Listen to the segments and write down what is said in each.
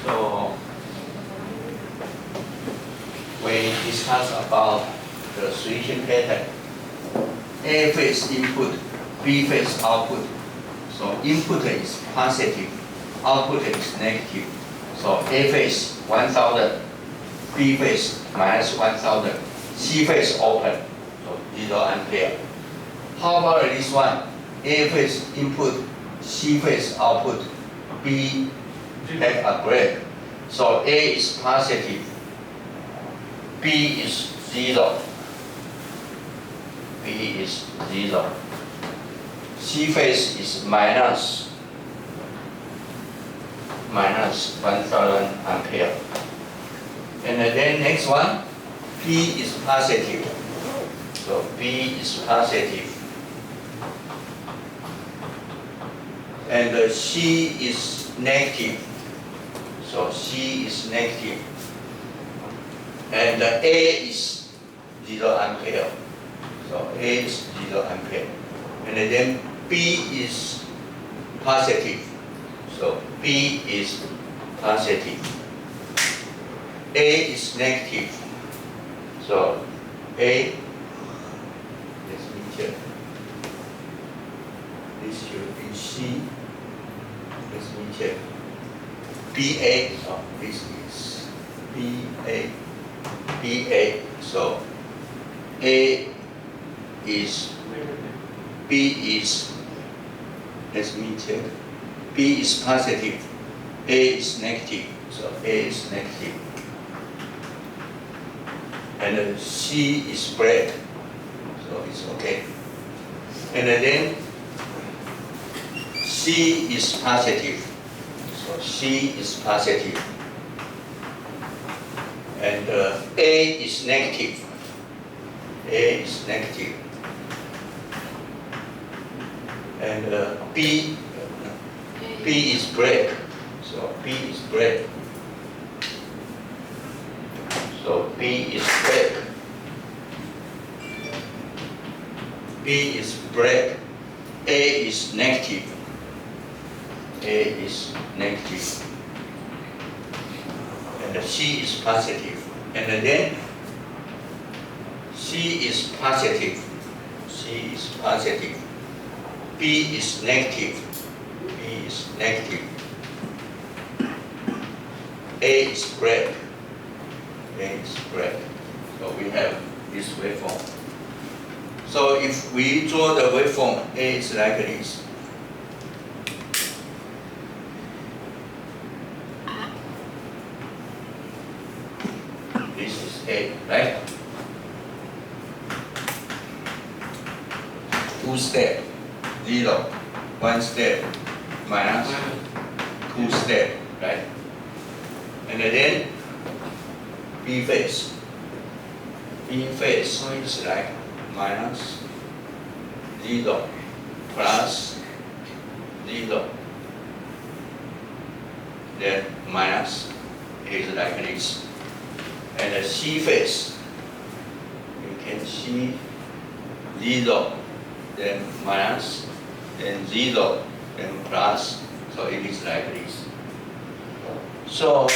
So we discuss about the switching pattern. A phase input, B phase output. So input is positive, output is negative. So A phase 1000, B phase minus 1000, C phase open, so 0 ampere. How about this one? A phase input, C phase output, B have a break. So A is positive, B is 0. B is 0. C phase is minus 1000 ampere. And then next one, B is positive. So B is positive. And C is negative. So C is negative. And A is 0 ampere. So A is 0 ampere. And then B is positive. So B is positive. A is negative. So A, let me check. This should be C. Let me check. BA, so this is BA. BA, so A is, B is, let me check. B is positive, A is negative, so A is negative. And C is break, so it's okay. And then C is positive, so C is positive. And A is negative, A is negative. And B is break, so B is break. So B is break. B is break. A is negative. A is negative. And C is positive. And then C is positive. C is positive. B is negative. B is negative. A is break. A is break. So we have this waveform. So if we draw the waveform, A is like this. This is A, right? 2 step, 0, 1 step, minus 2 step, right? And then B phase. B phase is like minus 0, plus 0. Then minus is like this. And the C phase, you can see 0, then minus, then 0, then plus, so it is like this. So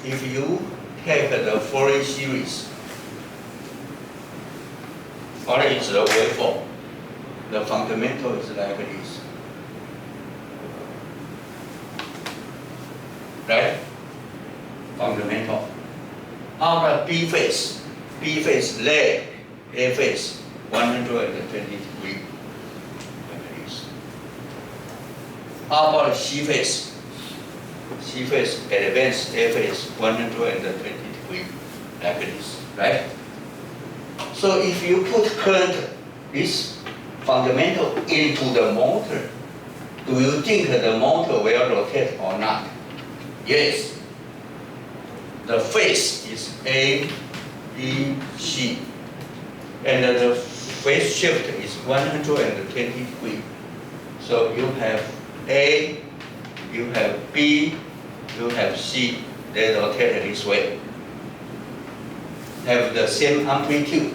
if you take the Fourier series, what is the waveform? The fundamental is like this. Right? Fundamental. How about B phase? B phase lag, A phase 120 degrees. Like this. How about C phase? C phase advanced, A phase 120 degrees. Like this, right? So if you put current, this fundamental, into the motor, do you think the motor will rotate or not? Yes. The phase is A, B, C. And the phase shift is 120 degrees. So you have A, you have B, you have C. They rotate this way. Have the same amplitude,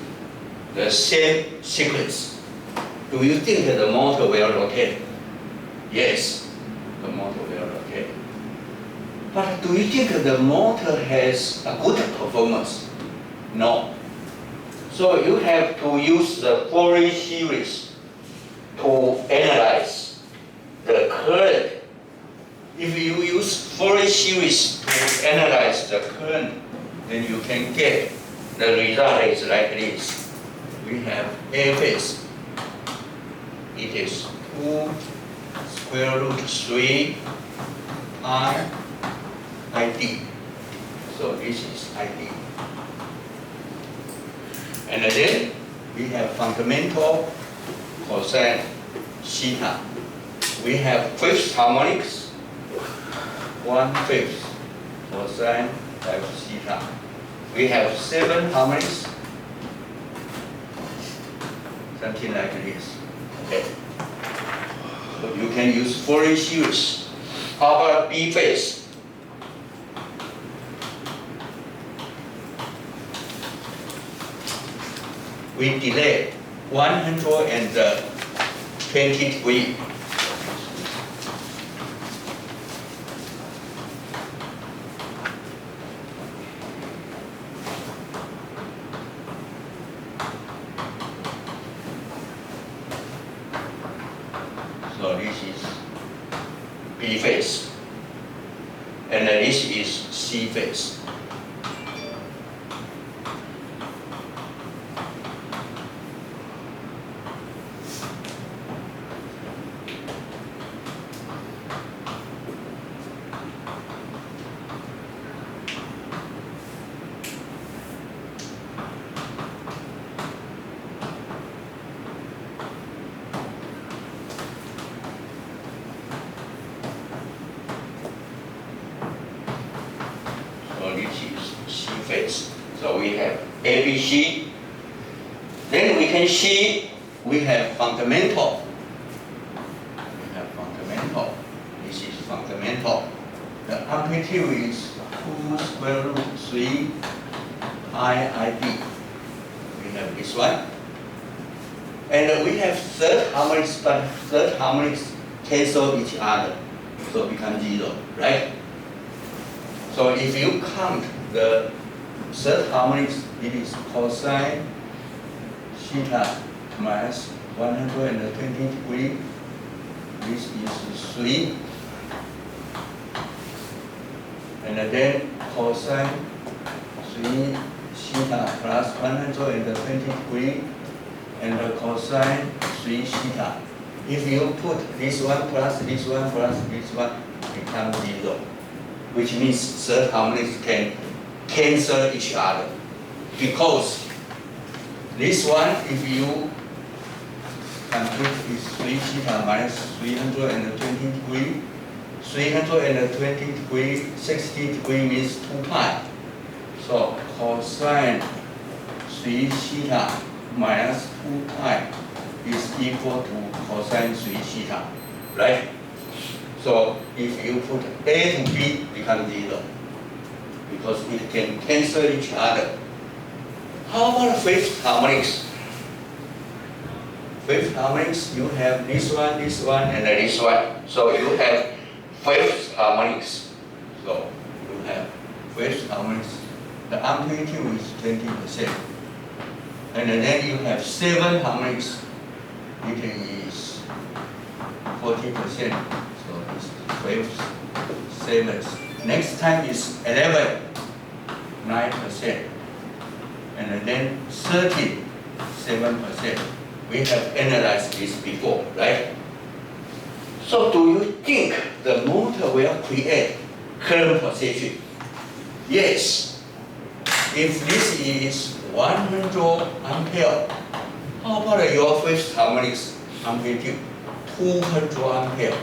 the same sequence. Do you think that the motor will rotate? Yes, the motor will rotate. But do you think the motor has a good performance? No. So you have to use the Fourier series to analyze the current. If you use Fourier series to analyze the current, then you can get the result is like this. We have A phase. It is 2 square root 3 I ID. So this is ID. And then we have fundamental cosine theta. We have fifth harmonics, 1/5 cosine times theta. We have 7 harmonics, something like this. Okay. So you can use Fourier series. How about B phase? We delay 120 degrees. So this is B phase, and this is C phase. This is C phase. So we have ABC. Then we can see we have fundamental. We have fundamental. This is fundamental. The amplitude is 2 square root 3 IID. We have this one. And we have third harmonics, but third harmonics cancel each other. So become 0, right? So if you count the third harmonics, it is cosine theta minus 120 degrees. This is 3. And then cosine 3 theta plus 120 degrees, and the cosine 3 theta. If you put this one plus this one plus this one, it becomes 0. Which means third harmonics can cancel each other. Because this one, if you compute is 3 theta minus 320 degrees, 320 degrees, 60 degrees means 2 pi. So cosine 3 theta minus 2 pi is equal to cosine 3 theta, right? So if you put A to B, becomes 0, because it can cancel each other. How about fifth harmonics? Fifth harmonics, you have this one, and this one. So you have fifth harmonics. So you have fifth harmonics. The amplitude is 20%. And then you have 7 harmonics. It is 40%. Fifth, 7th. Next time is 11, 9%. And then 13, 7%. We have analyzed this before, right? So do you think the motor will create current position? Yes. If this is 100 ampere, how about your fifth harmonics amplitude? 200 ampere.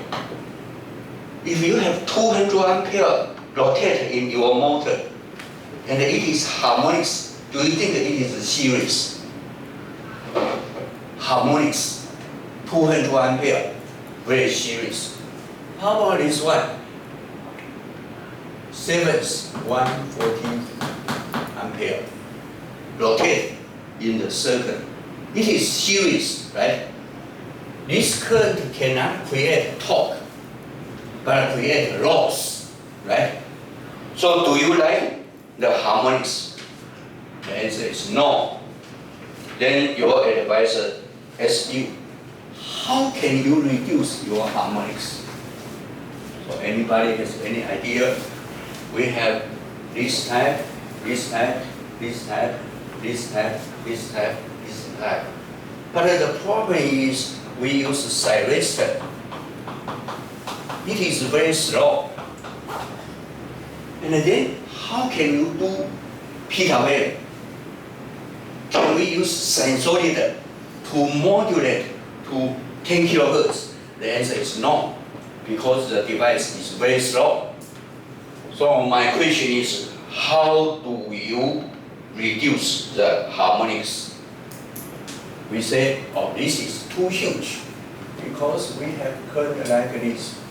If you have 200 ampere rotated in your motor, and it is harmonics, do you think it is a series? Harmonics, 200 ampere, very serious. How about this one? 7th, 140 ampere, rotate in the circle. It is series, right? This current cannot create torque, but create loss, right? So do you like the harmonics? The answer is no. Then your advisor asks you, how can you reduce your harmonics? So anybody has any idea? We have this type, this type, this type, this type, this type, this type. But the problem is we use syresthete. It is very slow. And then how can you do pita wave? Can we use sinusoid to modulate to 10 kilohertz? The answer is no, because the device is very slow. So my question is, how do you reduce the harmonics? We say, oh, this is too huge, because we have current like this.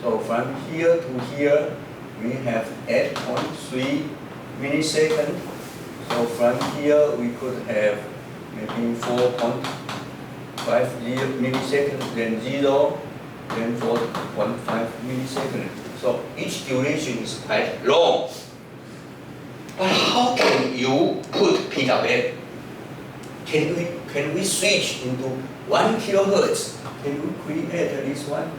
So from here to here, we have 8.3 milliseconds. So from here, we could have maybe 4.50 milliseconds, then 0, then 4.5 milliseconds. So each duration is quite long. But how can you put pita wave? Can we switch into 1 kilohertz? Can we create this one?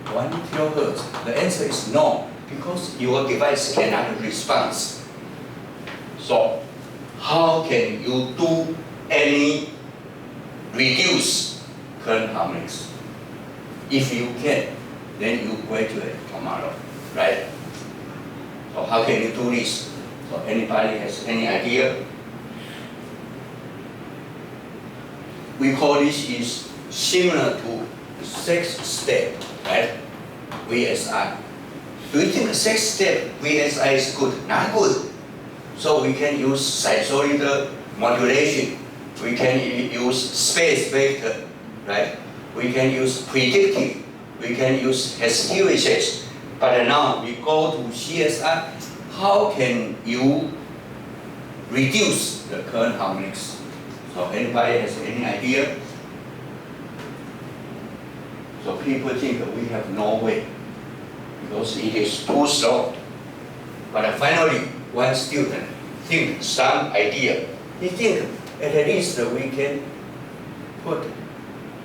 1 kilohertz? The answer is no, because your device cannot respond. So, how can you do any reduce current harmonics? If you can, then you graduate tomorrow, right? So how can you do this? So anybody has any idea? We call this is similar to 6 step, right? VSI. Do you think 6 step VSI is good? Not good. So we can use sinusoidal modulation. We can use space vector, right? We can use predictive. We can use hysteresis. But now we go to CSI. How can you reduce the current harmonics? So anybody has any idea? So people think we have no way, because it is too slow. But finally, one student think some idea. He think at least we can put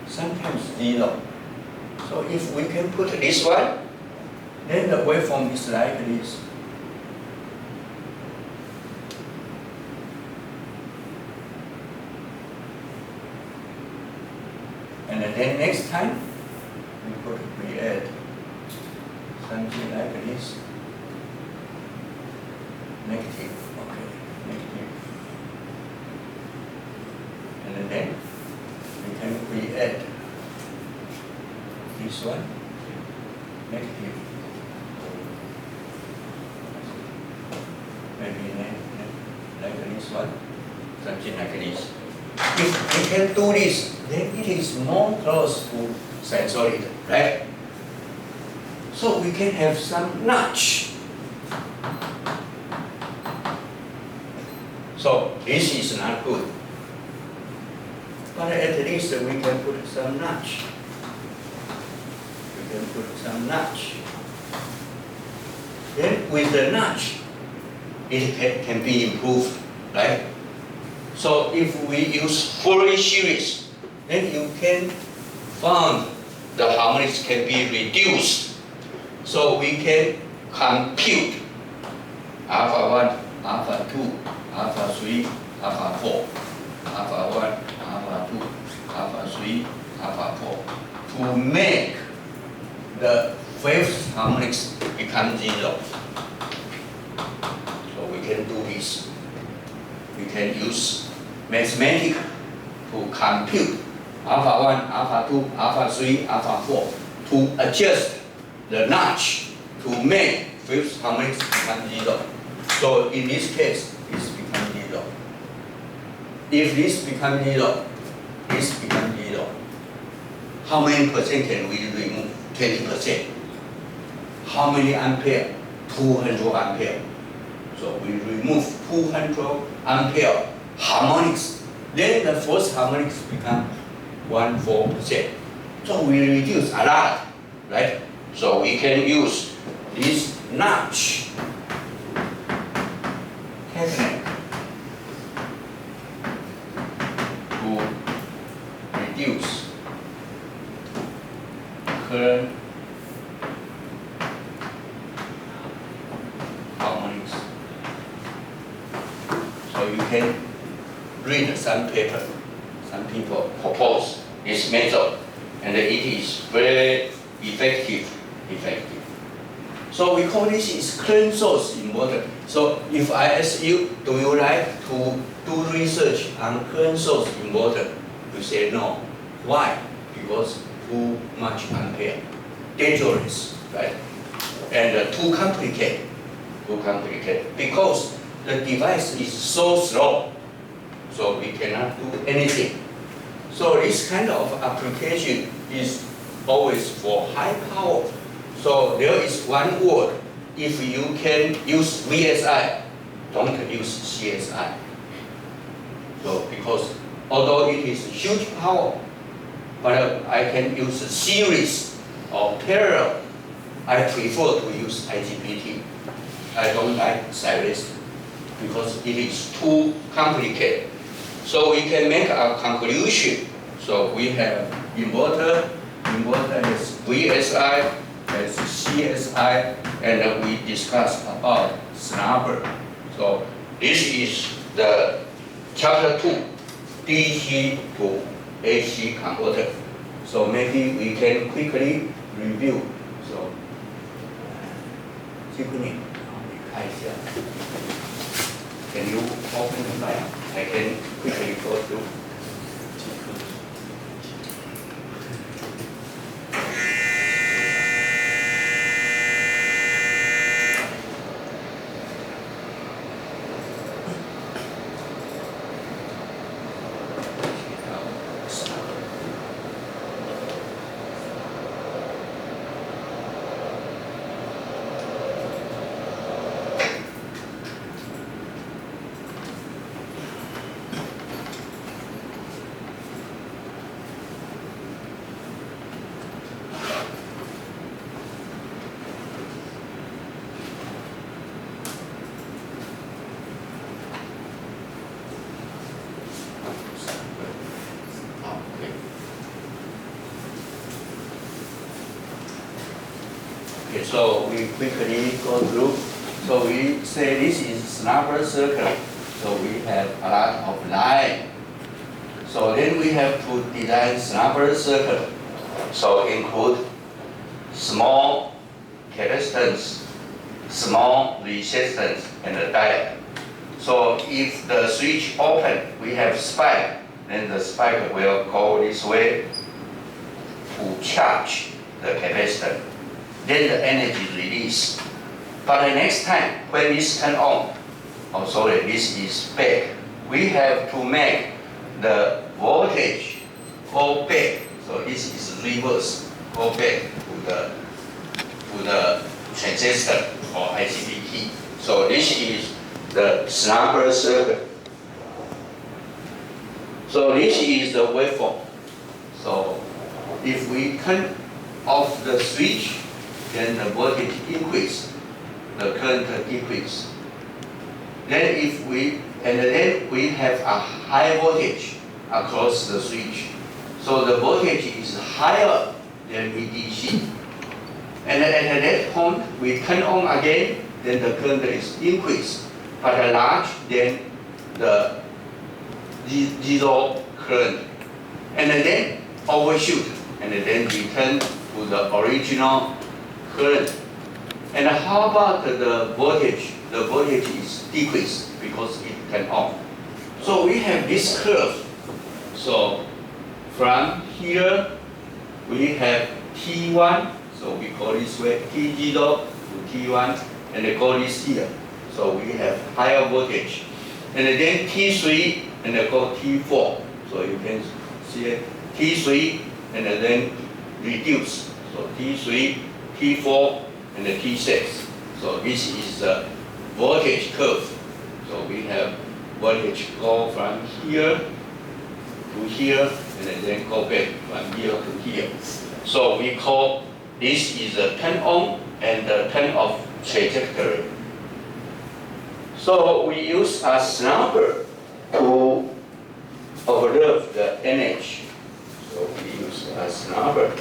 sometimes 0. So if we can put this one, then the waveform is like this. And then next time, we could create something like this. Negative, okay, negative. And then we can create this one, negative. Maybe like this one, something like this. If we can do this, then it is more close to sinusoid, right? So we can have some notch. So this is not good. But at least we can put some notch. We can put some notch. Then with the notch, it can be improved, right? So if we use Fourier series, then you can find the harmonics can be reduced. So we can compute alpha 1, alpha 2, alpha 3, alpha 4, alpha 1, alpha 2, alpha 3, alpha 4, to make the fifth harmonics become 0. So we can do this. We can use mathematics to compute alpha 1, alpha 2, alpha 3, alpha 4 to adjust the notch to make fifth harmonics become 0. So in this case, this becomes 0. If this becomes 0, this becomes 0. How many percent can we remove? 20%. How many ampere? 200 ampere. So we remove 200 ampere harmonics. Then the first harmonics become 14%. So we reduce a lot, right? So we can use this notch technique to reduce current harmonics. So you can read some paper, some people propose this method, and it is very effective. So we call this is current source inverter. So if I ask you, do you like to do research on current source inverter? You say no. Why? Because too much ampere, dangerous, right? And too complicated. Because the device is so slow, so we cannot do anything. So this kind of application is always for high power. So there is one word. If you can use VSI, don't use CSI. So because although it is huge power, but I can use a series or parallel, I prefer to use IGBT. I don't like series because it is too complicated. So we can make a conclusion. So we have inverter has VSI, has CSI, and we discussed about snubber. So this is the chapter 2, DC to AC converter. So maybe we can quickly review. So, Tiffany, can you open the line? I can quickly go through. Okay, so we quickly go through. So we say this is snubber circle. So we have a lot of line. So then we have to design snubber circle. So include small capacitance, small resistance, and a diode. So if the switch open, we have spike, then the spike will go this way to charge the capacitor. Then the energy release. But the next time when this turn on, oh sorry, this is back. We have to make the voltage go back. So this is reverse, go back to the transistor or IGBT. So this is the snubber circuit. So this is the waveform. So if we turn off the switch, then the voltage increase, the current decrease. Then then we have a high voltage across the switch. So the voltage is higher than VDC. And at that point, we turn on again, then the current is increased, but large than the zero current. And then overshoot, and then return to the original current. And how about the voltage? The voltage is decreased because it turned on. So we have this curve. So from here, we have T1, so we call this way T0 to T1, and they call this here. So we have higher voltage. And then T3, and they go T4. So you can see it, T3, and then reduce. So T3, T4, and the T6. So this is the voltage curve. So we have voltage go from here to here, and then go back from here to here. So we call this is a turn on and the turn off trajectory. So we use a snubber to observe the energy. So we use a snubber.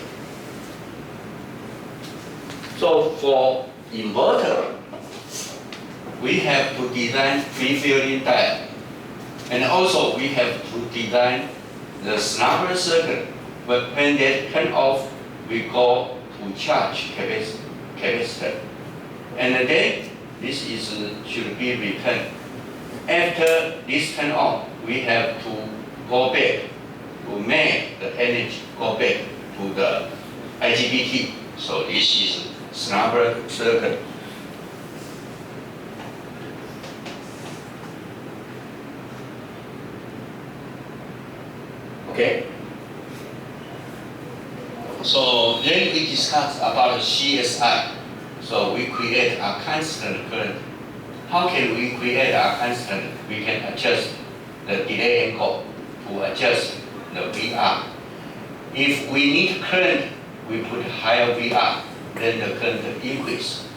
So for inverter, we have to design freewheeling dial. And also we have to design the snubber circuit. But when they turn off, we go to charge capacitor. And then this should be returned. After this turn on, we have to go back to make the energy go back to the IGBT. So this is snubber circuit. Okay. So then we discuss about CSI. So we create a constant current. How can we create a constant? We can adjust the delay angle to adjust the VR. If we need current, we put higher VR, then the current increase.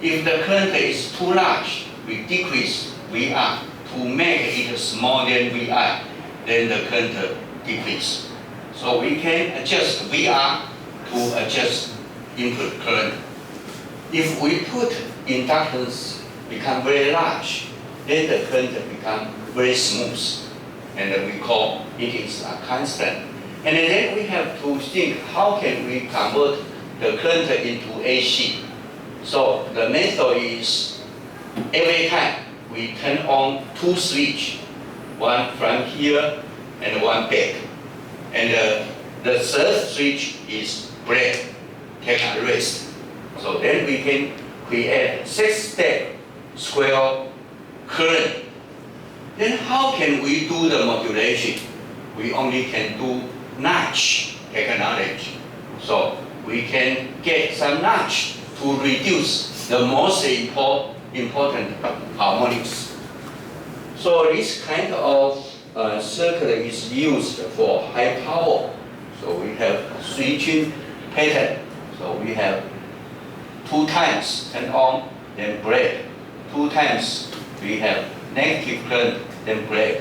If the current is too large, we decrease VR to make it smaller than VR, then the current decrease. So we can adjust VR to adjust input current. If we put inductance become very large, then the current become very smooth, and we call it is a constant. And then we have to think how can we convert the current into AC. So the method is every time we turn on two switches, one from here and one back. And the third switch is break, take a rest. So then we can create 6-step square current. Then how can we do the modulation? We only can do notch technology. So we can get some notch to reduce the most important harmonics. So this kind of circuit is used for high power. So we have switching pattern. So we have 2 times turn on, then break. 2 times we have negative current, then break.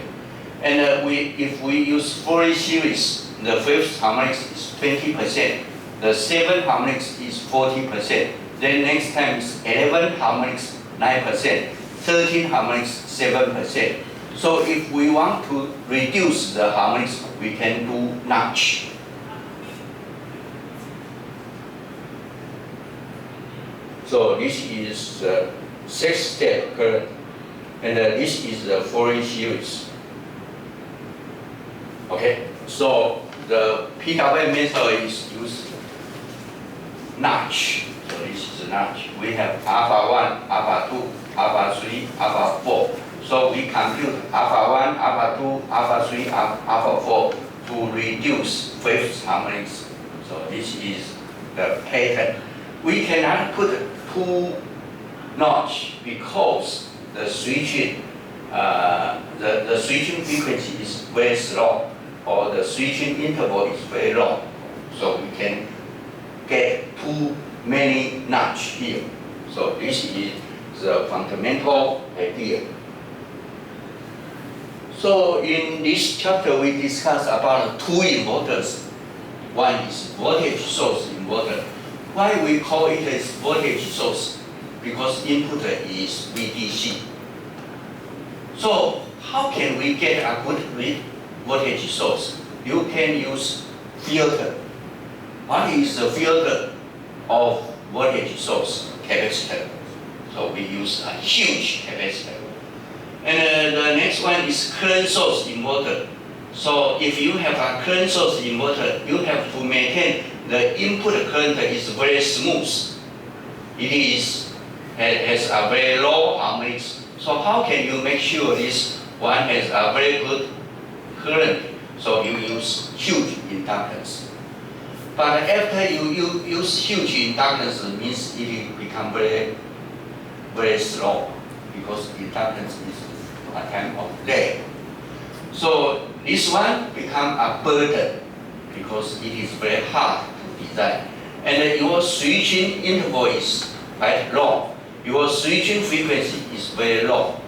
And if we use Fourier series, the fifth harmonics is 20%, the seventh harmonics is 40%, then next time is 11 harmonics 9%, 13 harmonics 7%. So if we want to reduce the harmonics, we can do notch. So this is the 6-step current, and this is the Fourier series. Okay, so the PWM method is used notch. So this is a notch. We have alpha 1, alpha 2, alpha 3, alpha 4. So we compute alpha 1, alpha 2, alpha 3, alpha 4 to reduce fifth harmonics. So this is the pattern. We cannot put 2 notch because the switching, the switching frequency is very slow, or the switching interval is very long. So we can get too many notch here. So this is the fundamental idea. So in this chapter we discuss about 2 inverters. One is voltage source inverter. Why we call it as voltage source? Because input is VDC. So how can we get a good voltage source? You can use filter. What is the filter of voltage source? Capacitor. So we use a huge capacitor. And the next one is current source inverter. So if you have a current source inverter, you have to maintain the input current is very smooth. It has a very low harmonics. So how can you make sure this one has a very good current? So you use huge inductance. But after you use huge inductance, it means it become very, very slow, because inductance is a kind of lag. So this one become a burden because it is very hard to design. and your switching interval is quite long. Your switching frequency is very low.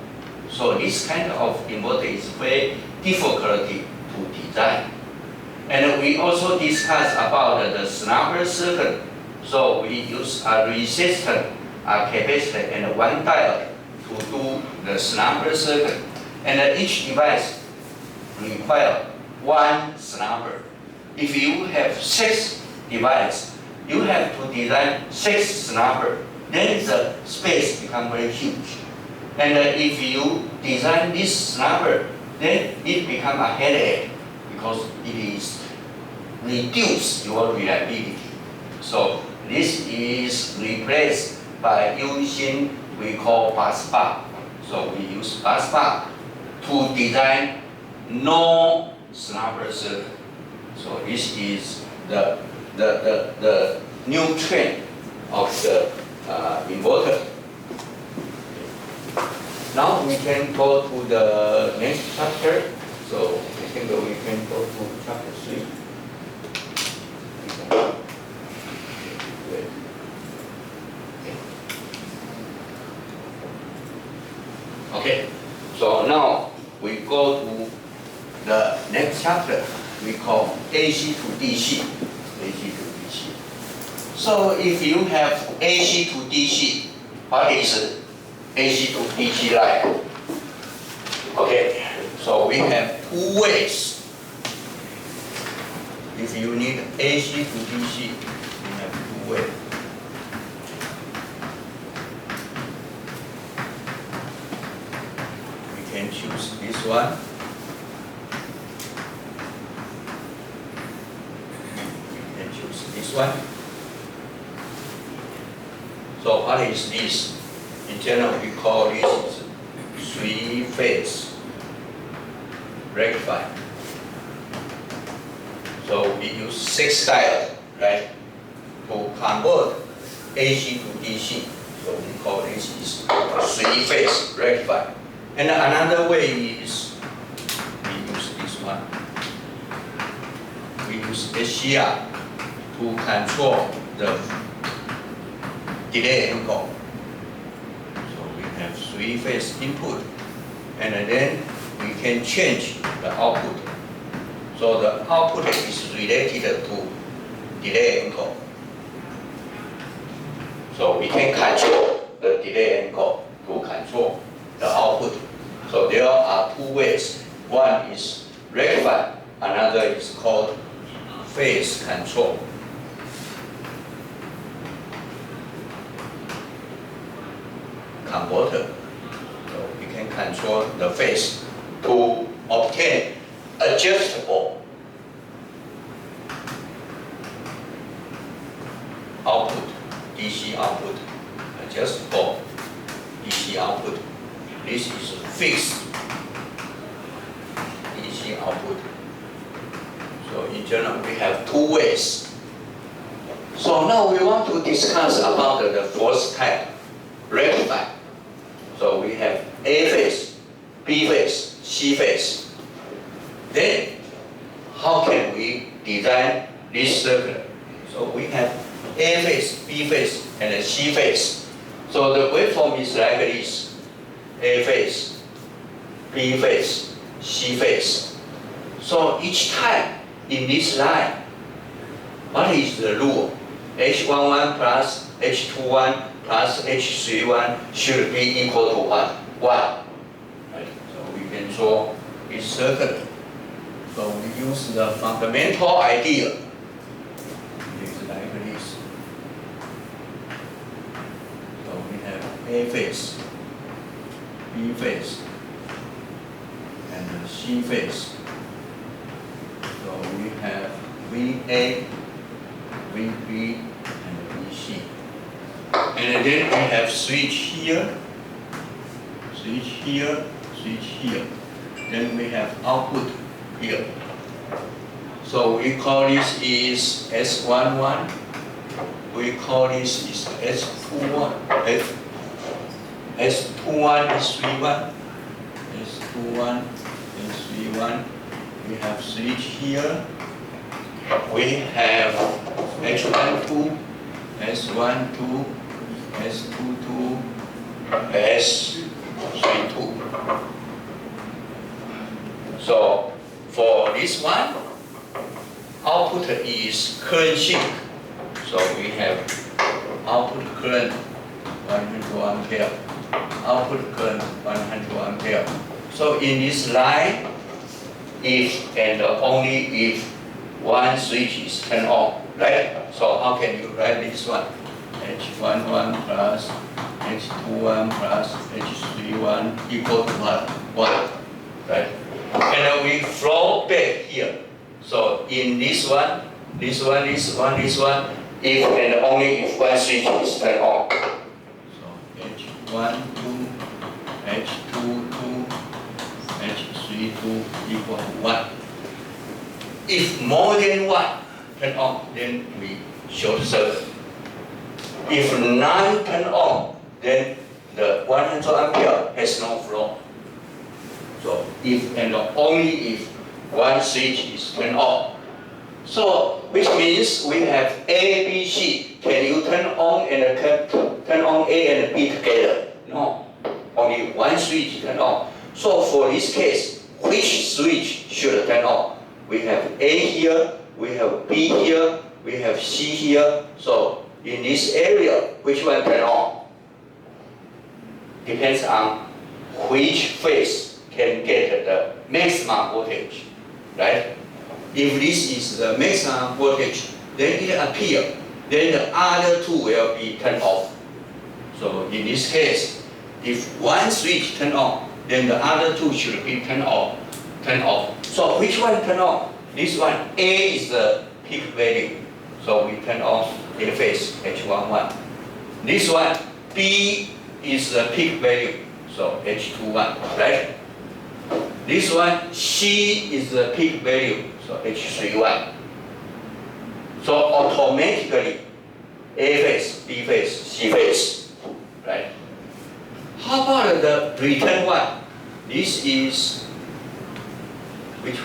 So this kind of inverter is very difficult to design. And we also discussed about the snapper circuit. So we use a resistor, a capacitor, and one diode to do the snapper circuit. And each device requires one snapper. If you have 6 devices, you have to design 6 snappers. Then the space becomes very huge. And if you design this snapper, then it becomes a headache because it is reduce your reliability. So this is replaced by using we call bus bar. So we use bus bar to design no snapper circuit. So this is the new trend of the inverter. Now we can go to the next chapter. So I think we can go to chapter 3. Okay, so now we go to the next chapter. We call AC to DC. AC to DC. So if you have AC to DC, what is AC to DC line? Okay, so we have 2 ways. If you need AC to DC, you have 2 ways. We can choose this one. We can choose this one. So what is this? In general, we call this 3-phase rectifier. So we use 6 diodes, right, to convert AC to DC. So we call this is 3-phase rectifier. And another way is we use this one. We use SCR to control the delay angle. So we have 3-phase input, and then we can change the output. So the output is related to delay angle. So we can control the delay angle to control the output. So there are 2 ways. One is rectifier, another is called phase control. Converter. So we can control the phase to obtain adjustable output, DC output, adjustable DC output. This is fixed DC output. So in general, we have 2 ways. So now we want to discuss about the 4th type, rectifier. So we have A phase, B phase, C phase. Then, how can we design this circuit? So we have A phase, B phase, and C phase. So the waveform is like this: A phase, B phase, C phase. So each time in this line, what is the rule? H11 plus H21 plus H31 should be equal to what? 1. Right? So we can draw this circuit. So we use the fundamental idea. It is like this. So we have A phase, B phase, and C phase. So we have VA, VB, and VC. And then we have switch here, switch here, switch here. Then we have output here. So we call this is S11. We call this is S21. S21 is 31. S21 is 31. We have switch here. We have H12, S12, S22, S32. So for this one, output is current sink. So we have output current 100 ampere, output current 100 ampere. So in this line, if and only if one switch is turned on, right? So how can you write this one? H11 plus H21 plus H31 equal to what? 1, right? And we flow back here. So in this one, if and only if one switch is turned on. So H12, H22, H32 equal to 1. If more than 1 turn on, then we short circuit. If none turn on, then the 100 ampere has no flow. So if and only if one switch is turned on. So which means we have A, B, C. Can you turn on and turn on A and B together? No. Only one switch turn on. So for this case, which switch should turn on? We have A here, we have B here, we have C here. So in this area, which one turn on? Depends on which phase can get the maximum voltage, right? If this is the maximum voltage, then it appears, then the other two will be turned off. So in this case, if one switch turn on, then the other two should be turned off. So which one turn on? This one, A is the peak value. So we turn on A phase, H11. This one, B is the peak value. So H21, right? This one, C is the peak value. So H31. So automatically, A phase, B phase, C phase, right? How about the return one? This is which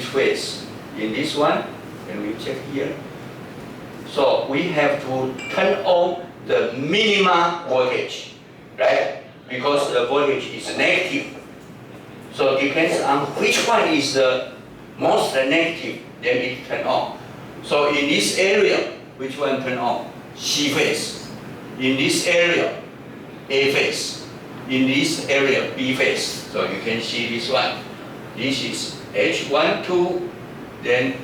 phase? In this one, can we check here? So we have to turn on the minimum voltage, right? Because the voltage is negative. So it depends on which one is the most negative, then it turn on. So in this area, which one turn on? C phase. In this area, A phase. In this area, B phase. So you can see this one. This is H12, then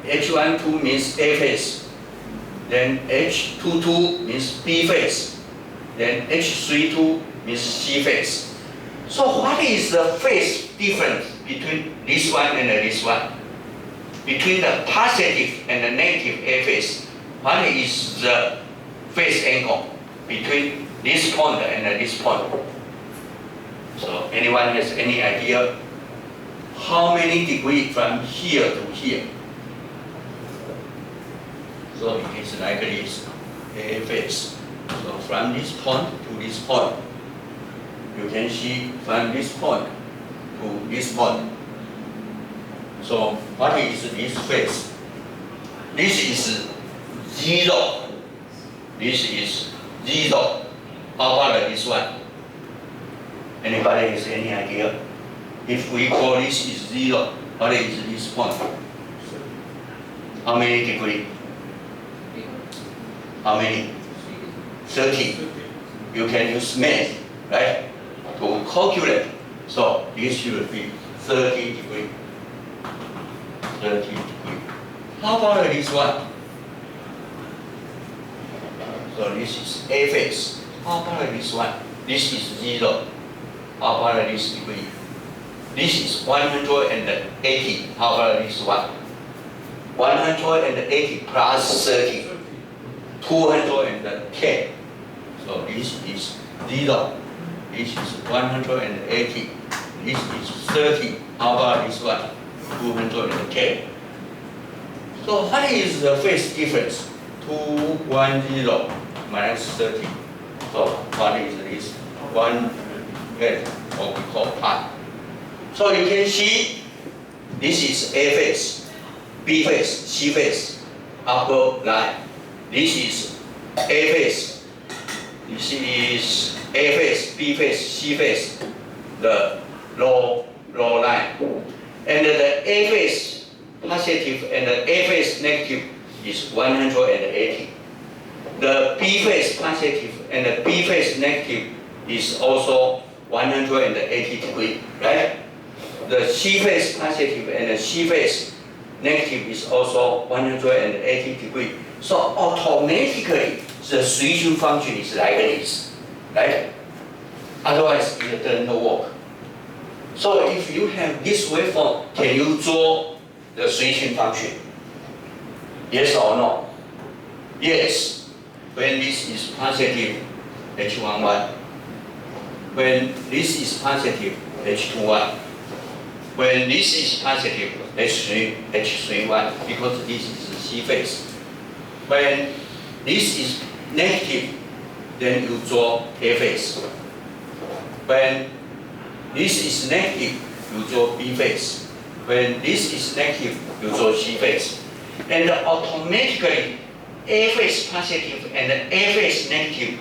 H12 means A phase. Then H22 means B phase. Then H32 means C phase. So what is the phase difference between this one and this one? Between the positive and the negative A phase, what is the phase angle between this point and this point? So anyone has any idea how many degrees from here to here? So it is like this, A phase. So from this point to this point, you can see from this point to this point. So what is this phase? This is 0. This is 0. How about this one? Anybody has any idea? If we call this is 0, what is this point? How many degrees? How many? 30. You can use math, right, to calculate. So this should be 30 degrees. 30 degrees. How about this one? So this is A phase. How about this one? This is 0. How about this degree? This is 180. How about this one? 180 plus 30. 210. So this is 0. This is 180. This is 30. How about this one? 210. So what is the phase difference? 210 minus 30. So what is this? 1/8, what we call pi. So you can see this is A phase, B phase, C phase. upper line. This is A phase. This is A phase, B phase, C phase, the low line. And the A phase positive and the A phase negative is 180. The B phase positive and the B phase negative is also 180 degrees, right? The C phase positive and the C phase negative is also 180 degrees. So automatically the switching function is like this, right? Otherwise it doesn't work. So if you have this waveform, can you draw the switching function? Yes or no? Yes. When this is positive, H11. When this is positive, H21. When this is positive, H31, because this is the C phase. When this is negative, then you draw A phase. When this is negative, you draw B phase. When this is negative, you draw C phase. And automatically, A phase positive and A phase negative,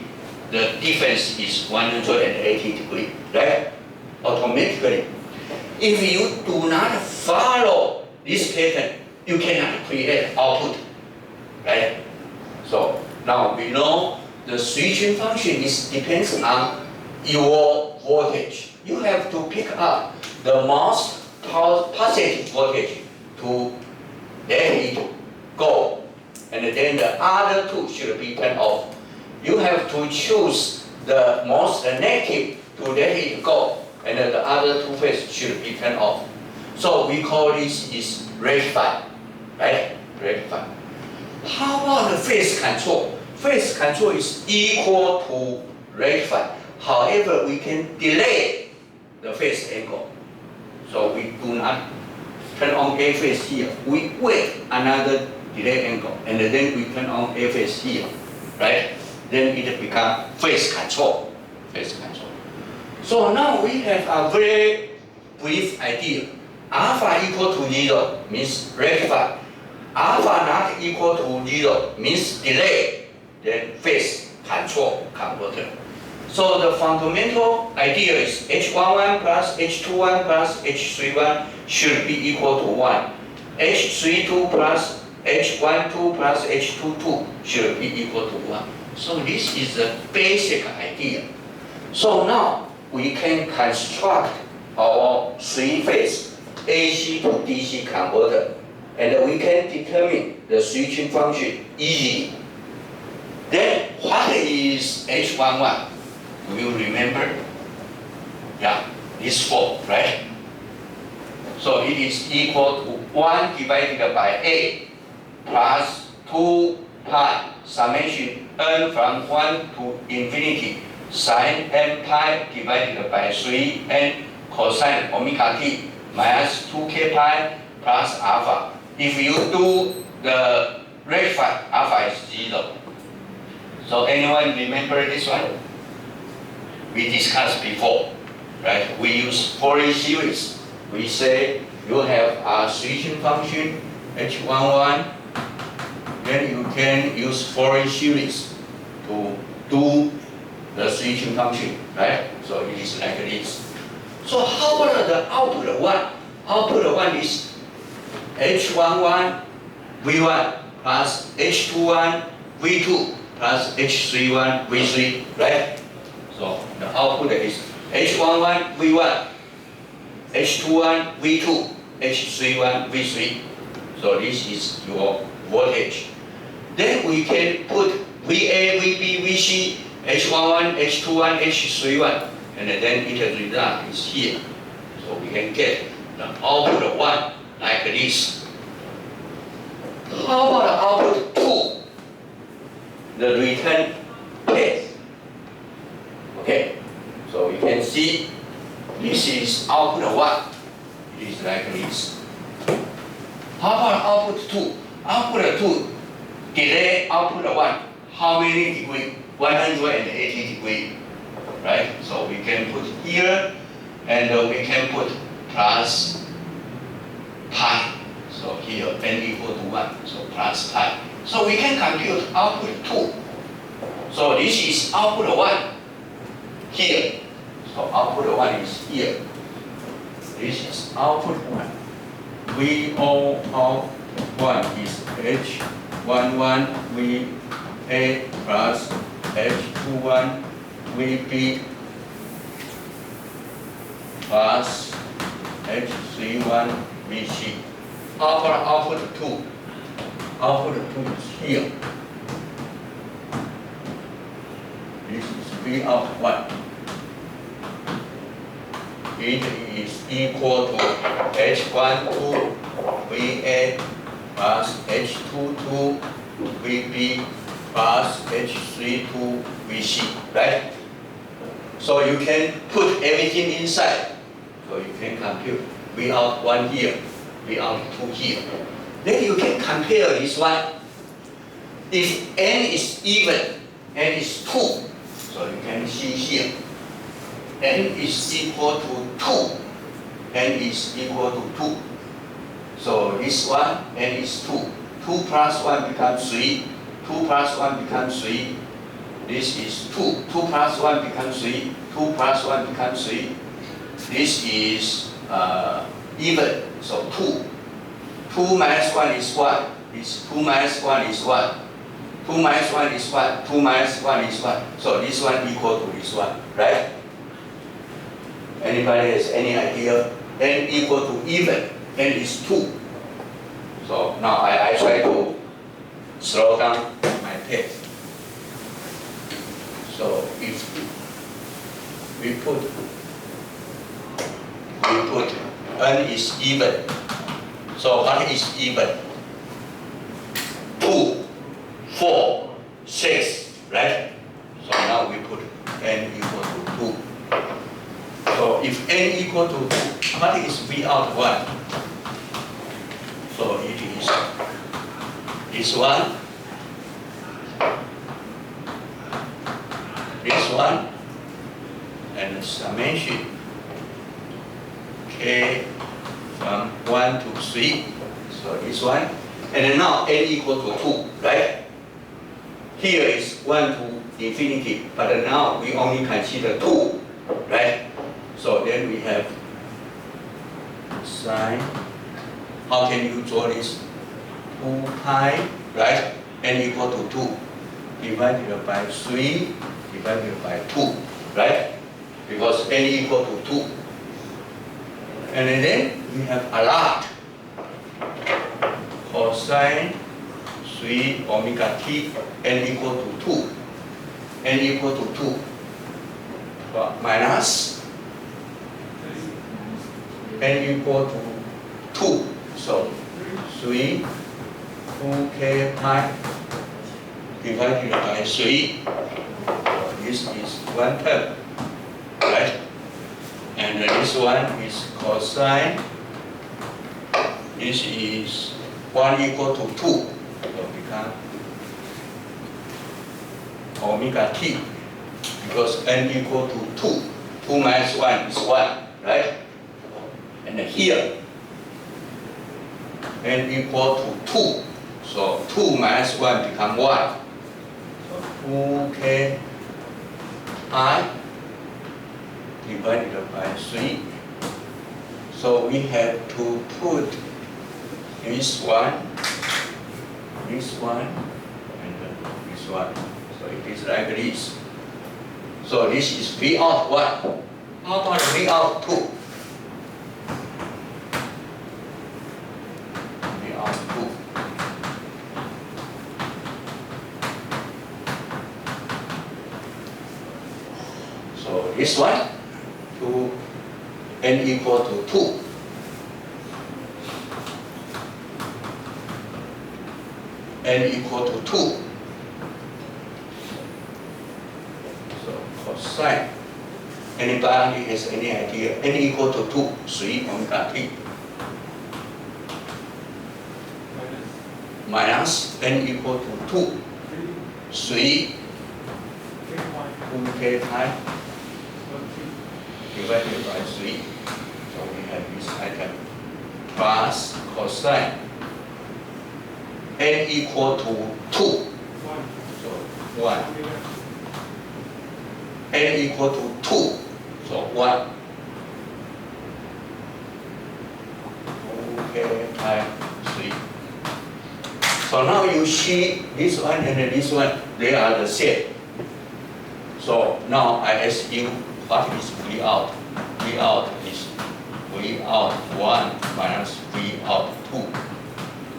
the difference is 180 degrees, right? Automatically. If you do not follow this pattern, you cannot create output, right? So now we know the switching function depends on your voltage. You have to pick up the most positive voltage to let it go, and then the other two should be turned off. You have to choose the most negative to let it go, and then the other two phases should be turned off. So we call this is rectified, right? Rectified. How about the phase control? Phase control is equal to rectified. However, we can delay the phase angle. So we do not turn on A phase here. We wait another delay angle, and then we turn on A phase here, right? Then it becomes phase control. Phase control. So now we have a very brief idea. Alpha equal to 0 means rectified. Alpha not equal to 0 means delay, then phase control converter. So the fundamental idea is H11 plus H21 plus H31 should be equal to 1. H32 plus H12 plus H22 should be equal to 1. So this is the basic idea. So now we can construct our three-phase AC to DC converter, and we can determine the switching function easily. Then what is H11? Do you remember? Yeah, it's 4, right? So it is equal to 1 divided by A plus 2 pi summation n from 1 to infinity sine n pi divided by 3 n cosine omega t minus 2k pi plus alpha. If you do the rectified, alpha is 0. So anyone remember this one? We discussed before, right? We use Fourier series. We say you have a switching function H11, then you can use Fourier series to do the switching function, right? So it is like this. So how about the output one? Output one is H11 V1 plus H21 V2 plus H31 V3, right? So the output is H11 V1, H21 V2, H31 V3. So this is your voltage. Then we can put VA, VB, VC, H11, H21, H31, and then its result is here. So we can get the output 1 like this. How about the output 2? The return path. Okay, so you can see this is output 1. It is like this. How about output 2? Output 2, delay output 1. How many degrees? 180 degrees. Right? So we can put here, and we can put plus pi. So here n equal to 1, so plus pi. So we can compute output 2. So this is output 1 here. So output 1 is here. This is output 1. VO of 1 is H11 VA plus H21 VB plus H31 VC. Output 2. Output 2 is here. This is V out 1. It is equal to H12 VA plus H22 VB plus H32 VC, right? So you can put everything inside. So you can compute V out 1 here, V out 2 here. Then you can compare this one. If n is even, n is 2, so you can see here, n is equal to 2, n is equal to 2. So this one, n is 2. 2 plus 1 becomes 3, 2 plus 1 becomes 3. This is 2, 2 plus 1 becomes 3, 2 plus 1 becomes 3. This is even, so 2. 2 minus 1 is 1. This 2 minus 1 is 1. 2 minus 1 is 1. 2 minus 1 is 1. So this one equal to this one, right? Anybody has any idea? N equal to even. N is 2. So now I try to slow down my pace. So if we put n is even. So what is even? 2, 4, 6, right? So now we put n equal to 2. So if n equal to 2, what is V out 1? So it is this one, and the summation k from 1 to 3. So this one, and then now n equal to 2, right? Here is 1 to infinity, but now we only consider 2, right? So then we have sine. How can you draw this? 2 pi, right? N equal to 2 divided by 3 divided by 2, right? Because n equal to 2. And then we have a lot. Cosine 3 omega t, n equal to 2. N equal to 2. Minus n equal to 2. So 3 2k pi divided by 3. So this is one term, right? And this one is cosine. This is 1 equal to 2. So become omega t, because n equal to 2. 2 minus 1 is 1, right? And here, n equal to 2. So 2 minus 1 become 1. So 2k pi divided by 3. So we have to put this one, and this one. So it is like this. So this is V out 1. How about V out 2? V out 2. So this one, n equal to 2. N equal to 2. So cosine. Anybody has any idea? N equal to 2, 3 omega t. Minus n equal to 2, 3, 2k pi divided by 3. So we have this item plus cosine n equal to 2. So 1. N equal to 2. So 1. Okay, times 3. So now you see this one and this one, they are the same. So now I ask you, what is V out? V out is V out 1 minus V out 2.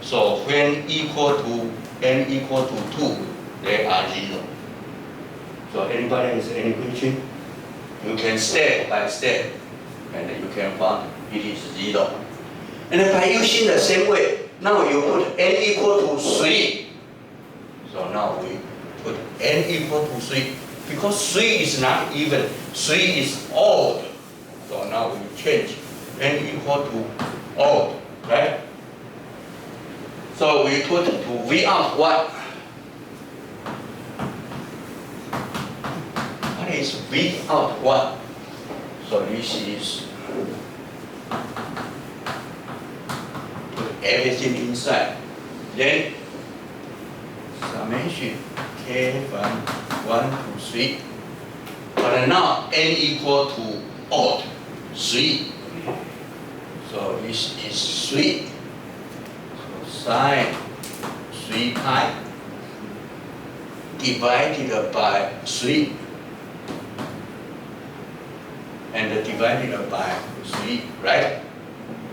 So when n equal to 2, they are 0. So anybody has any question? You can step by step, and you can find it is 0. And by using the same way, now you put n equal to 3. So now we put n equal to 3. Because 3 is not even, 3 is odd. So now we change n equal to odd, right? So we put to V out 1. What is V out 1? So this is put everything inside. Then summation k from 1 to 3. But now n equal to odd 3. So this is 3. So sine 3 pi divided by 3 and divided by 3, right?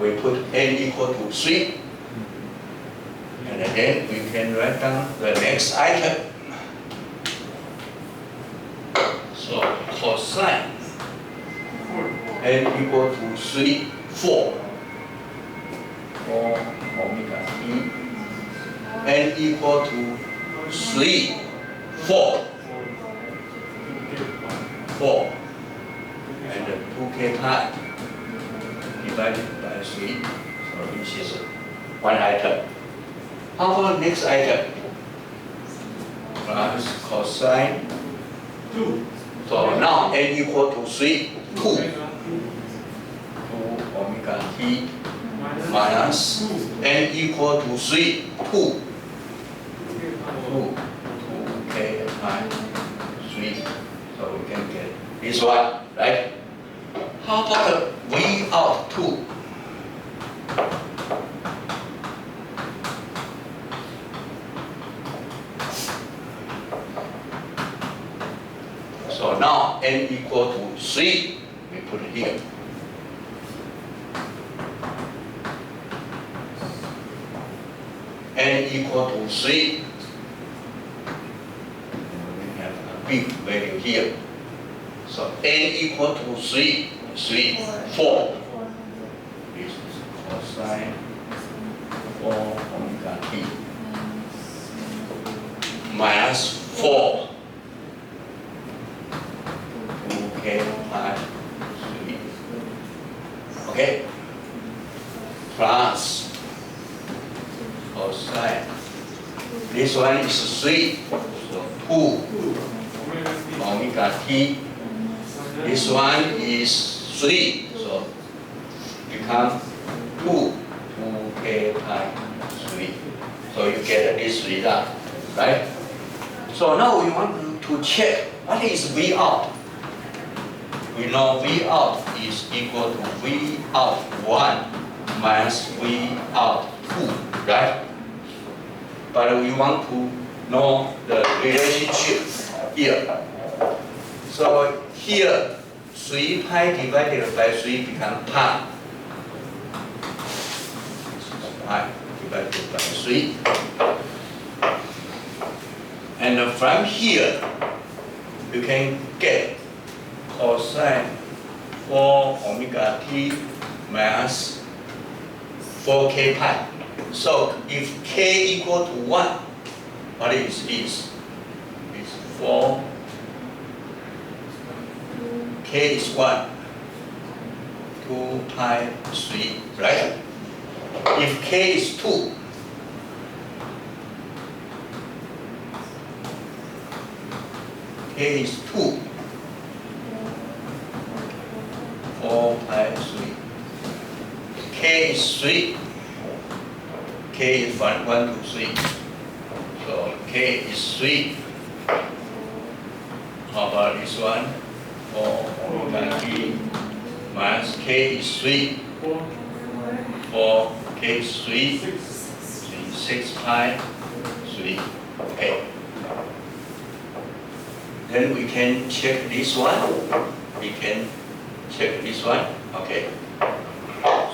We put n equal to 3. And then we can write down the next item. So cosine n equal to 3, 4. 4 omega t. N equal to 3, 4. 4. And 2k pi divided by 3. So this is one item. How about next item? Plus cosine 2. So now n equal to 3, 2. 2 omega t minus n equal to 3, 2. 2k pi 3. So we can get this one, right? How about V out 2? So now n equal to 3, we put it here. N equal to 3. We have a big value here. So n equal to 3, 3, 4. This is cosine 4 omega t minus 4. 2k pi 3. Okay? Plus cosine. This one is 3. So 2 omega t. This one is 3. So become 2k pi 3. So you get this result, right? So now we want to check what is V out. We know V out is equal to V out 1 minus V out 2, right? But we want to know the relationship here. So here, 3 pi divided by 3 become pi. Pi divided by 3. And from here, you can get cosine 4 omega t minus 4k pi. So if k equal to 1, what is this? It's 4. K is 1. 2 pi 3, right? If k is 2, k is 2. 4 pi 3. K is 3. K is 1, 2, 3. K is 3. How about this one? 4 omega t minus K is 3. 4 K is 3. 6 pi 3. Okay. Then we can check this one. We can check this one. Okay.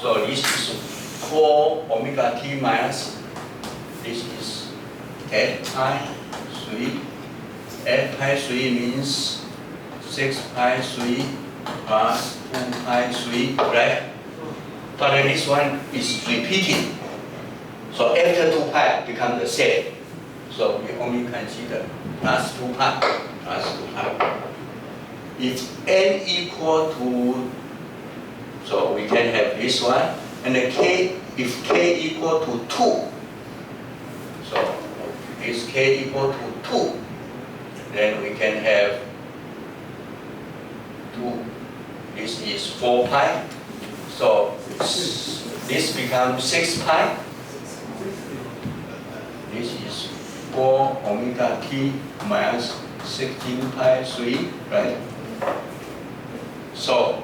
So this is 4 omega t minus. This is 8 pi 3. 8 pi 3 means 6 pi 3 plus 2 pi 3, right? But then this one is repeating. So after 2 pi become the same. So we only consider plus 2 pi, plus 2 pi. If n equal to, so we can have this one, and the k, if k equal to 2, so if k equal to 2, then we can have 2. This is 4 pi. So this becomes 6 pi. This is 4 omega t minus 16 pi 3, right? So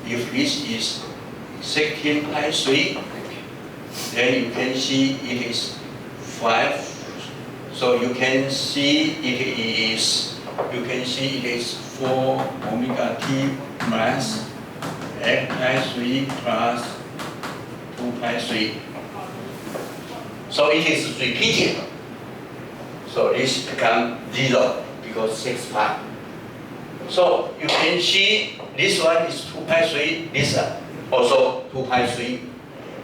if this is 16 pi 3, then you can see it is 5. So you can see it is 4 omega t minus 8 pi 3 plus 2 pi 3. So it is repeated. So this becomes 0 because 6 pi. So you can see this one is 2 pi 3, this also 2 pi 3.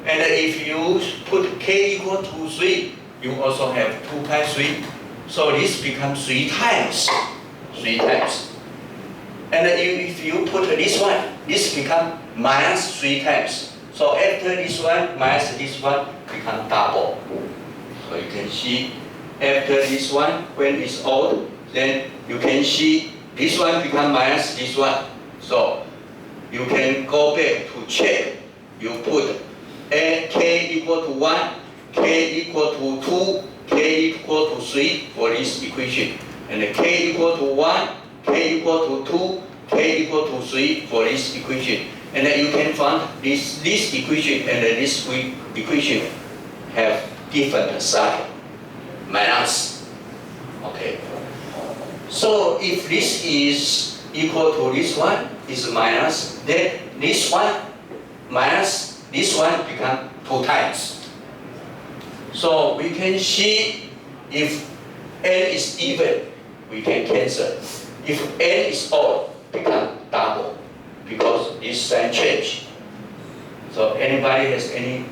And if you put k equal to 3, you also have 2 pi 3. So this becomes 3 times. 3 times. And if you put this one, this becomes minus 3 times. So after this one, minus this one become double. So you can see after this one, when it's old, then you can see this one become minus this one. So you can go back to check. You put k equal to 1, k equal to 2, k equal to 3 for this equation. And k equal to 1, k equal to 2, k equal to 3 for this equation. And then you can find this equation and this equation have different sign, minus. Okay. So if this is equal to this one is minus, then this one minus this one become 2 times. So we can see if n is even, we can cancel. If n is odd, become double because this sign change. So anybody has any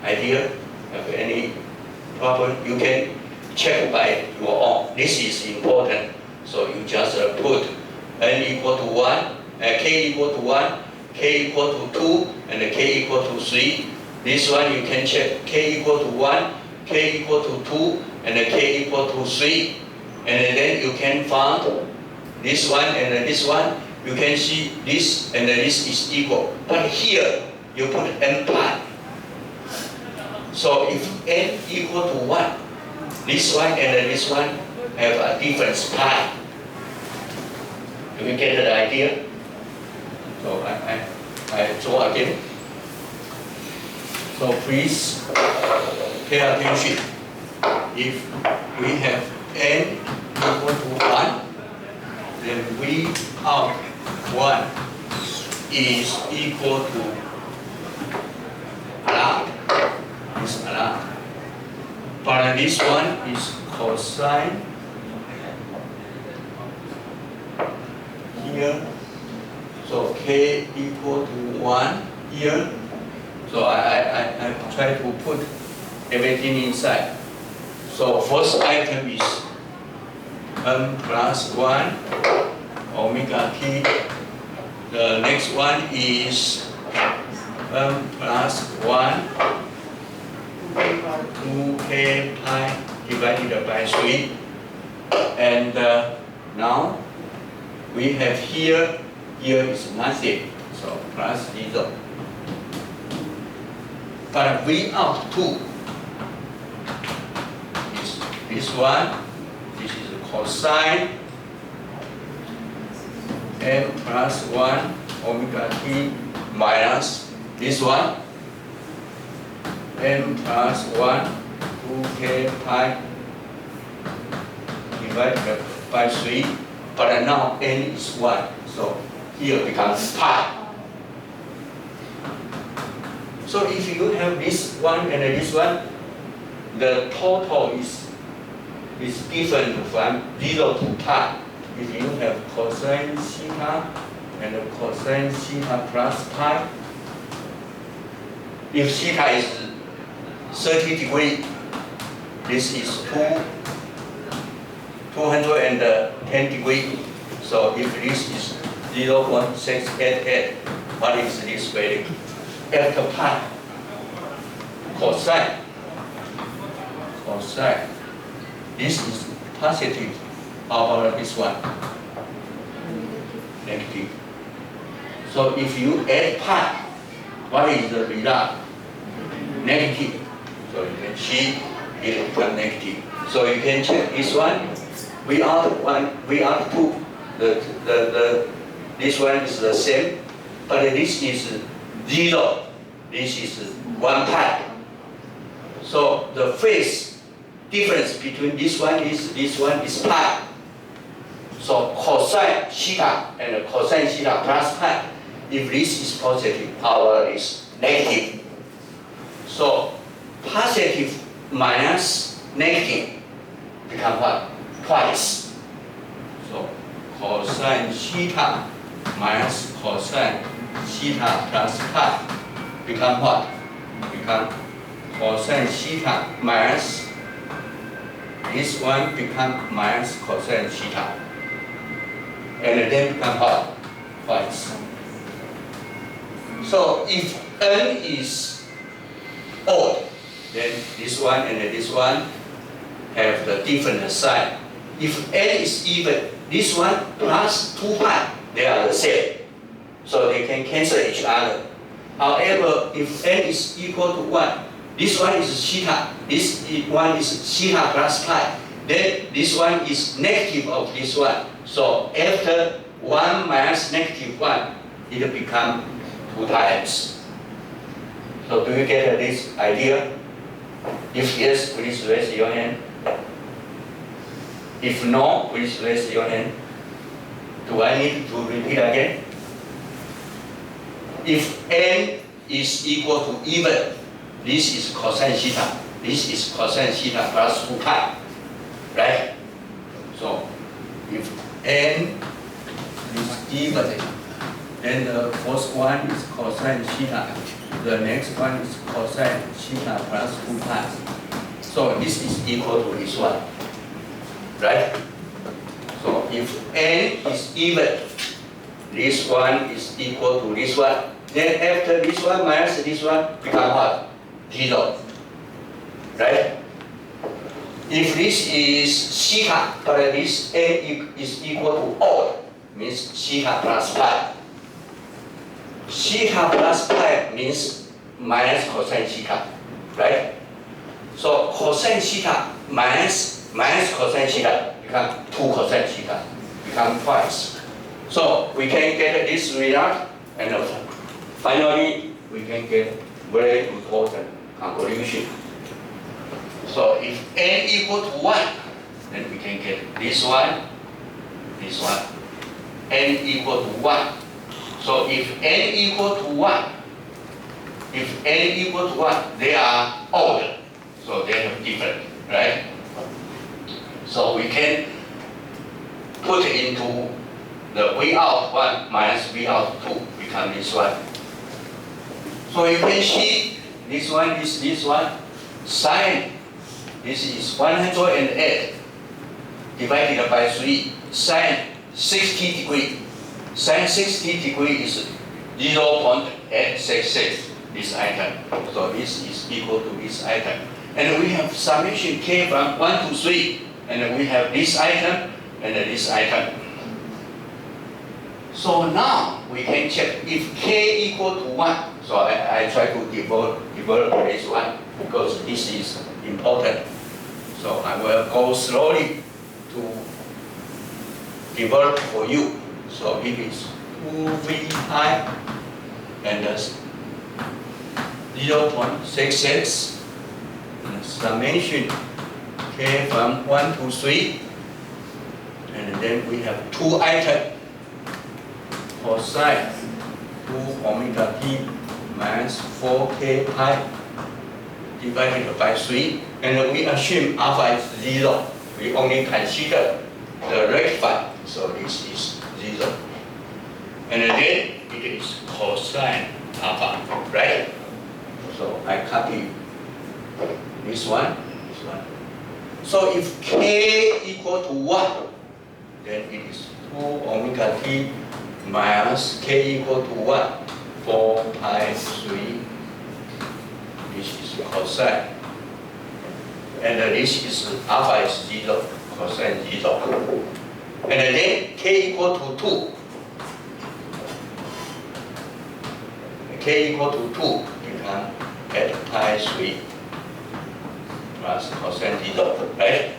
idea, have any problem? You can check by your own. This is important. So you just put n equal to 1, k equal to 1, k equal to 2, and k equal to 3. This one you can check k equal to 1, k equal to 2, and k equal to 3. And then you can find this one and this one. You can see this and this is equal. But here you put n pi. So if n equal to 1, this one and this one have a difference pi. Do you get the idea? So I draw again. So please pay attention. If we have n equal to 1, then V out 1 is equal to alarm. Is alarm. But this one is cosine here. So k equal to 1 here. So I try to put everything inside. So first item is n plus 1 omega t. The next one is n plus 1 2k pi divided by 3. And now we have here is nothing. So plus 0. But V out 2 is this one, this is cosine m plus 1 omega t minus this one m plus 1 2k pi divided by 3, but now n is 1, so here becomes pi. So if you have this one and this one, the total is different from 0 to pi. If you have cosine theta and cosine theta plus pi, if theta is 30 degrees, this is 210 degrees. So if this is 0.688, what is this value? After pi, cosine, this is positive. How about this one? Negative. So if you add pi, what is the result? Negative. So you can see it becomes negative. So you can check this one. We are 2. This one is the same, but this is 0. This is 1 pi. So the phase difference between this one is pi. So cosine theta and cosine theta plus pi, if this is positive, power is negative. So positive minus negative become what? Twice. So cosine theta minus cosine theta plus pi become what? Become cosine theta minus this one become minus cosine theta. And then become what? Twice. So if n is odd, then this one and this one have the different sign. If n is even, this one plus 2 pi, they are the same. So they can cancel each other. However, if n is equal to 1, this one is theta, this one is theta plus pi, then this one is negative of this one. So after 1 minus negative 1, it becomes 2 times. So do you get this idea? If yes, please raise your hand. If no, please raise your hand. Do I need to repeat again? If n is equal to even, this is cosine theta, this is cosine theta plus 2 pi, right? So if n is even, then the first one is cosine theta, the next one is cosine theta plus 2 pi. So this is equal to this one, right? So if n is even, this one is equal to this one, then after this one minus this one become what? 0, right? If this is theta, but this n is equal to odd, means theta plus pi. Theta plus pi means minus cosine theta, right? So cosine theta minus cosine theta become 2 cosine theta, become twice. So we can get this result, and finally we can get very important conclusion. So if n equal to 1, then we can get this one, n equal to 1. So if n equal to 1, they are odd, so they have different, right? So we can put into the V out 1 minus V out 2 become this one. So you can see this one is this one. Sine, this is 108 divided by 3. Sine 60 degrees. Sine 60 degrees is 0.866, this item. So this is equal to this item. And we have summation k from 1 to 3. And we have this item and this item. So now we can check if k equal to 1. So I try to develop this one because this is important. So I will go slowly to develop for you. So it is 2V pi and 0.66 summation k from 1 to 3. And then we have two items. Cosine 2 omega t minus 4k pi divided by 3. And we assume alpha is 0. We only consider the rectified. So this is 0. And then it is cosine alpha, right? So I copy this one. So if k equal to 1, then it is 2 omega t minus k equal to 1, 4 pi 3. This is cosine. And this is alpha is 0, cosine 0. And then k equal to 2. K equal to 2 become at pi 3 plus cosine 0, right?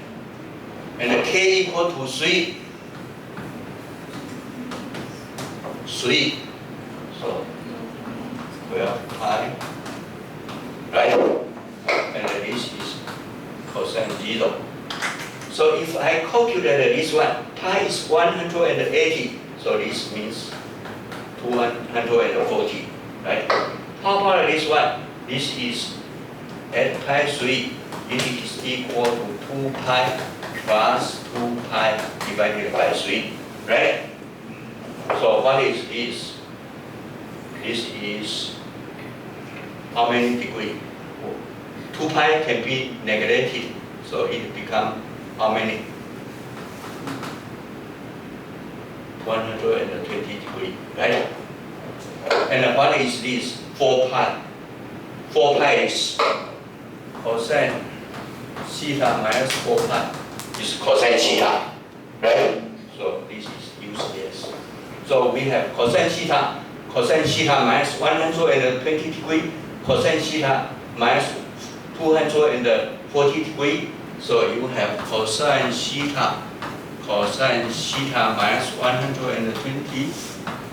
And k equal to 3. 3. So 12 pi, right? And this is cosine 0. So if I calculate this one, pi is 180. So this means 240, right? How about this one? This is at pi 3. It is equal to 2 pi plus 2 pi divided by 3, right? So what is this? This is how many degree? 2 pi can be negated, so it becomes how many? 120 degree, right? And what is this? 4 pi. 4 pi is cosine theta minus 4 pi is cosine theta, right? So this is useless. So we have cosine theta minus 120 degree, cosine theta minus 240 degree. So you have cosine theta minus 120,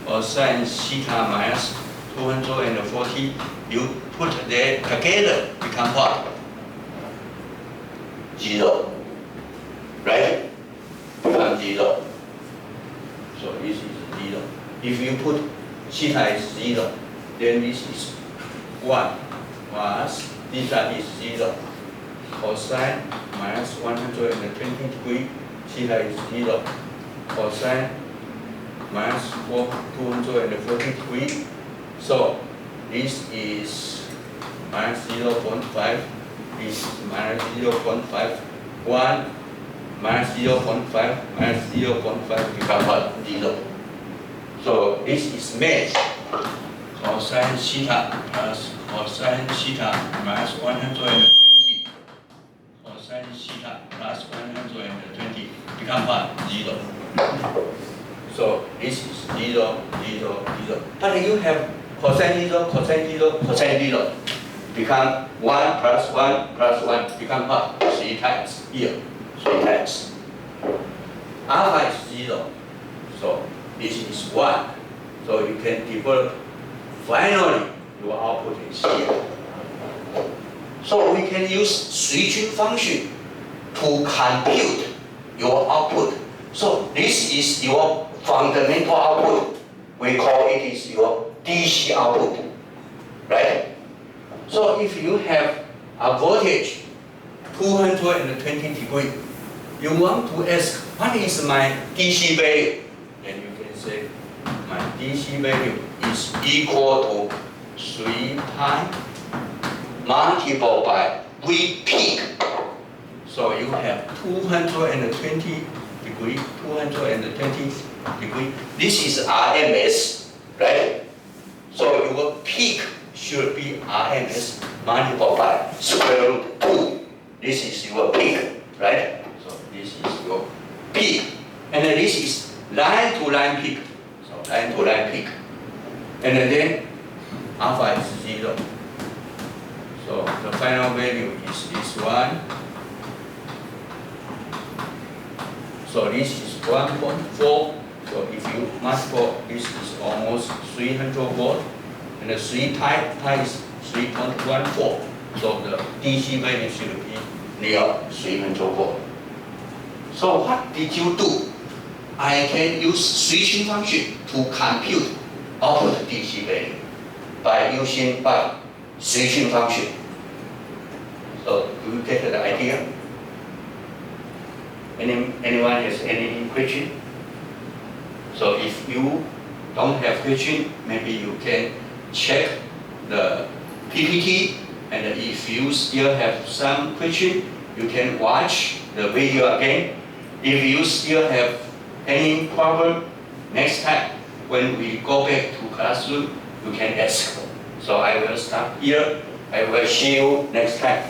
cosine theta minus 240. You put them together, become what? 0, right? Become 0. So this is 0. If you put theta is 0, then this is 1 plus theta is 0. Cosine minus 120 degree, theta is 0. Cosine minus 240 degree. So this is minus 0.5. This is minus 0.5. 1 minus 0.5 minus 0.5 become what? 0. So this is made cosine theta plus cosine theta minus 120. Cosine theta plus 120 become what? 0. So this is 0, 0, 0. But you have cosine 0, cosine 0, cosine 0. Become 1 plus 1 plus 1 become what? 3 times here. 3 times. Alpha is 0. So this is 1. So you can develop. Finally, your output is here. So we can use switching function to compute your output. So this is your fundamental output. We call it is your DC output, right? So if you have a voltage 220 degree, you want to ask, what is my DC value? Then you can say, my DC value is equal to 3 pi multiplied by V peak. So you have 220 degree, 220 degree. This is RMS, right? So your peak should be RMS multiplied by square root 2. This is your peak, right? So this is your peak. And then this is line to line peak. So line to line peak. And then alpha is 0. So the final value is this one So this is 1.4. So if you multiply, this is almost 300 volt. And the 3 type is 3.14. So the DC value should be near 300 volt. So what did you do? I can use switching function to compute output DC value by using switching function. So do you get the idea? Anyone has any question? So if you don't have question, maybe you can check the PPT, and if you still have some question, you can watch the video again. If you still have any problem, next time when we go back to classroom, you can ask. So I will stop here. I will see you next time.